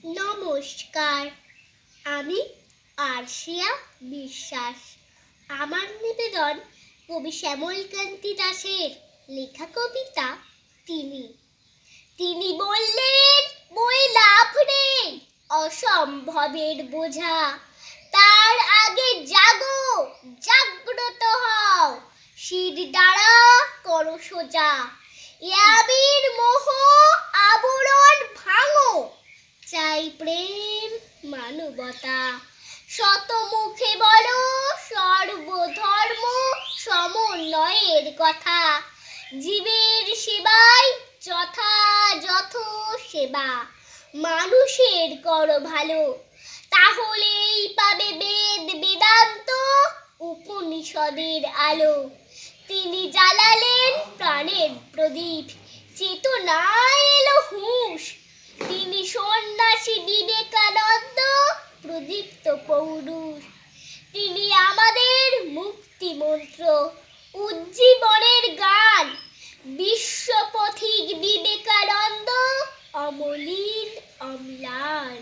নমস্কার, আমি আরশিয়া বিশ্বাস। আমার নিবেদন কবি শ্যামলকান্তি দাশের লেখা কবিতা তিনি। তিনি বললেন, মই লাভ নেই অসম্ভবের বোঝা, তার আগে জাগো, জাগ্রত হও, শির দ্বারা করো সোজা, ইয়াবির মোহ আবরণ ভাঙো, চাই প্রেম মানবতা, শত মুখে বলো সর্বধর্ম সমন্বয়ের কথা, জীবের সেবায় যথাযথ সেবা, মানুষের করো ভালো, তাহলেই পাবে বেদ বেদান্ত উপনিষদের আলো। তিনি জ্বালালেন প্রাণের প্রদীপ, চেতনায় এলো হুঁশ, তিনি সন্ন্যাসী বিবেকানন্দ প্রদীপ্ত পৌরুষ। তিনি আমাদের মুক্তি মন্ত্র, উজ্জীবনের গান, বিশ্বপথিক বিবেকানন্দ অমলিন অম্লান।